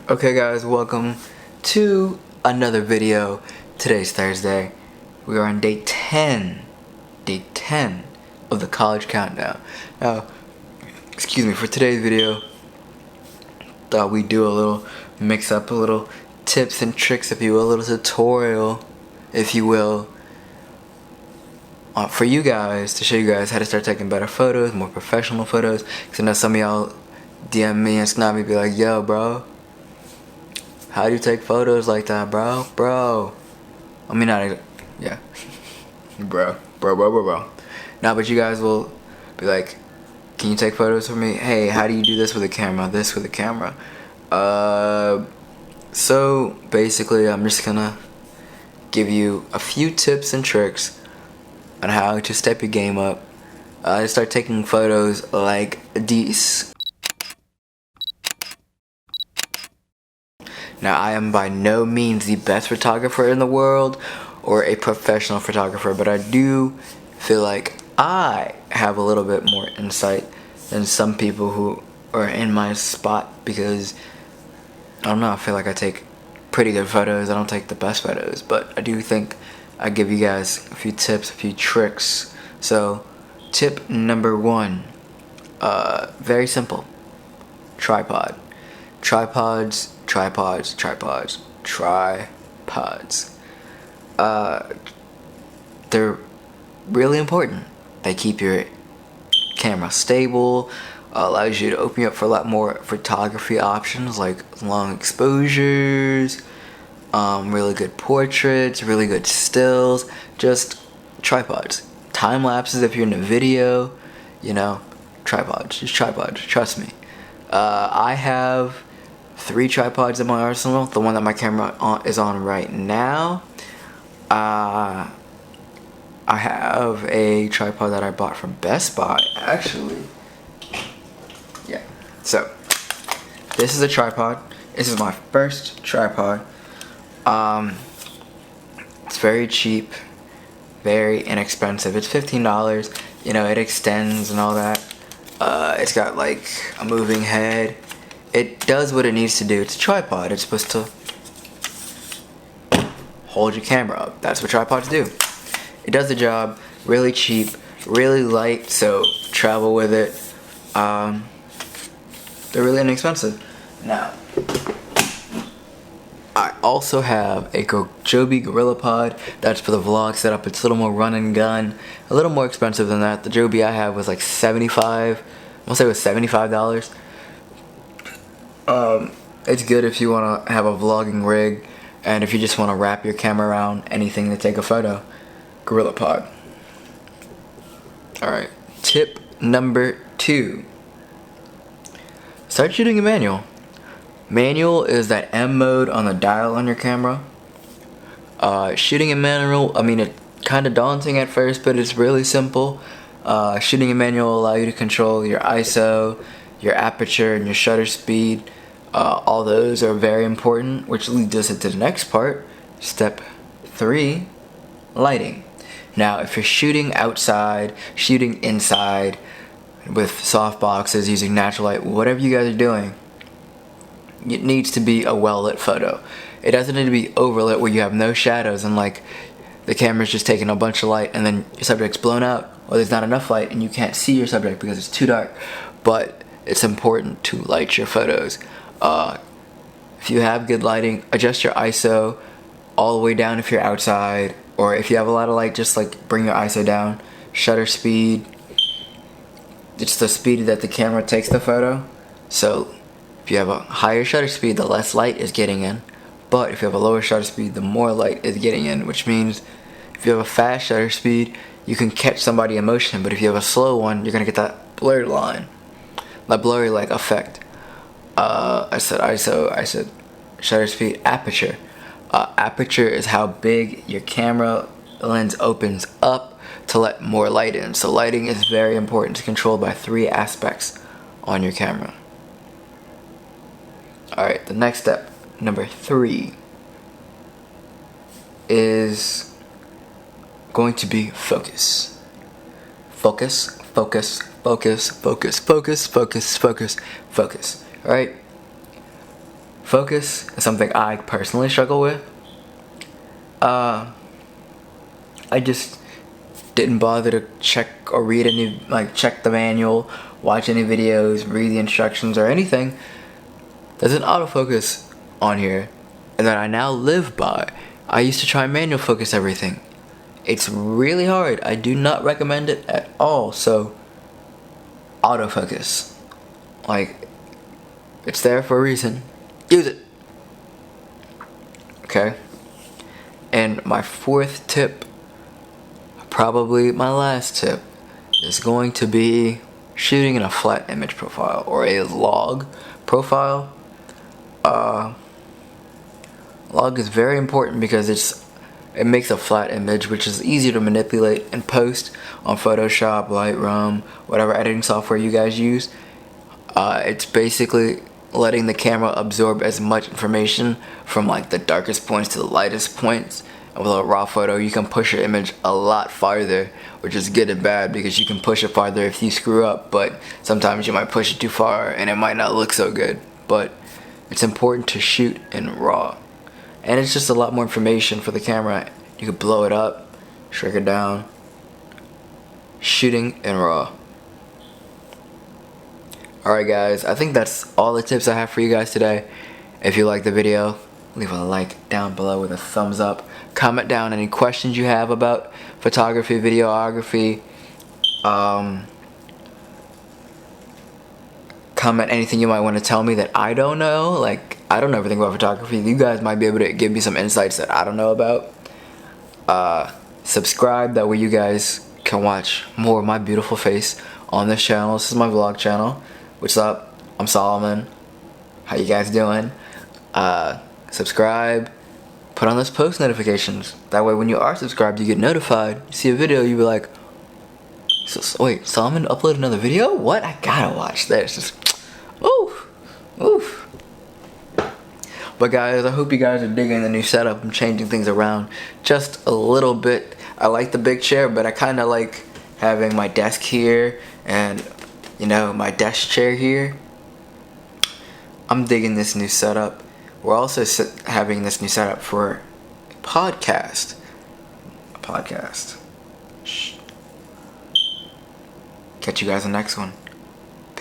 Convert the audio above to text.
Okay guys, welcome to another video. Today's Thursday. We are on day 10 of the college countdown. Now, excuse me, for today's video, thought we'd do a little mix up, a little tips and tricks, if you will, a little tutorial, if you will, for you guys, to show you guys how to start taking better photos, more professional photos. Because I know some of y'all DM me and snap me, be like, yo bro, how do you take photos like that, bro? I mean, not, yeah. bro. Nah, but you guys will be like, can you take photos for me? Hey, how do you do this with a camera? This with a camera? So basically, I'm just gonna give you a few tips and tricks on how to step your game up. To start taking photos like these. Now, I am by no means the best photographer in the world or a professional photographer, but I do feel like I have a little bit more insight than some people who are in my spot, because I don't know, I feel like I take pretty good photos. I don't take the best photos, but I do think I give you guys a few tips, a few tricks. So, tip number 1, very simple: tripod. Tripods. They're really important. They keep your camera stable, allows you to open you up for a lot more photography options, like long exposures, really good portraits, really good stills. Just tripods. Time lapses if you're in a video, you know, tripods, trust me. I have 3 tripods in my arsenal. The one that my camera is on right now. I have a tripod that I bought from Best Buy, actually. Yeah. So, this is a tripod. This is my first tripod. It's very cheap, very inexpensive. It's $15. You know, it extends and all that. It's got like a moving head. It does what it needs to do. It's a tripod. It's supposed to hold your camera up. That's what tripods do. It does the job. Really cheap, really light, so travel with it. They're really inexpensive. Now, I also have a Joby GorillaPod. That's for the vlog setup. It's a little more run and gun, a little more expensive than that. The Joby I have was like $75. I'll say it was $75. It's good if you want to have a vlogging rig, and if you just want to wrap your camera around anything to take a photo. GorillaPod. Alright, tip number 2. Start shooting in manual. Manual is that M mode on the dial on your camera. Shooting in manual, I mean, it's kind of daunting at first, but it's really simple. Shooting in manual will allow you to control your ISO, your aperture, and your shutter speed. All those are very important, which leads us into the next part, step 3, lighting. Now, if you're shooting outside, shooting inside, with soft boxes, using natural light, whatever you guys are doing, it needs to be a well-lit photo. It doesn't need to be overlit where you have no shadows and like the camera's just taking a bunch of light and then your subject's blown out, or there's not enough light and you can't see your subject because it's too dark. But it's important to light your photos. If you have good lighting, adjust your ISO all the way down if you're outside, or if you have a lot of light, just like bring your ISO down. Shutter speed, it's the speed that the camera takes the photo. So if you have a higher shutter speed, the less light is getting in. But if you have a lower shutter speed, the more light is getting in, which means if you have a fast shutter speed, you can catch somebody in motion, but if you have a slow one, you're gonna get that blurred line, that blurry like effect. I said ISO, I said shutter speed. Aperture. Aperture is how big your camera lens opens up to let more light in. So lighting is very important. It's controlled by 3 aspects on your camera. Alright, the next step, number 3, is going to be focus. Focus. Alright? autofocus is something I personally struggle with. I just didn't bother to check or read any, check the manual, watch any videos, read the instructions or anything. There's an autofocus on here and that I now live by. I used to try manual focus everything. It's really hard. I do not recommend it at all. So, autofocus. It's there for a reason. Use it. Okay? And my fourth tip, probably my last tip, is going to be shooting in a flat image profile or a log profile. Log is very important because it makes a flat image, which is easier to manipulate and post on Photoshop, Lightroom, whatever editing software you guys use. It's basically letting the camera absorb as much information from the darkest points to the lightest points. And with a raw photo, you can push your image a lot farther, which is good and bad because you can push it farther if you screw up, but sometimes you might push it too far and it might not look so good. But it's important to shoot in raw. And it's just a lot more information for the camera. You could blow it up, shrink it down. Shooting in raw. Alright guys, I think that's all the tips I have for you guys today. If you liked the video, leave a like down below with a thumbs up. Comment down any questions you have about photography, videography. Comment anything you might want to tell me that I don't know. I don't know everything about photography. You guys might be able to give me some insights that I don't know about. Subscribe, that way you guys can watch more of my beautiful face on this channel. This is my vlog channel. What's up? I'm Solomon. How you guys doing? Subscribe. Put on those post notifications. That way when you are subscribed, you get notified. You see a video, you be like, wait, Solomon uploaded another video? What? I gotta watch this. Just, oof. Oof. But guys, I hope you guys are digging the new setup. I'm changing things around just a little bit. I like the big chair, but I kind of like having my desk here and, my desk chair here. I'm digging this new setup. We're also having this new setup for a podcast. Shh. Catch you guys in the next one.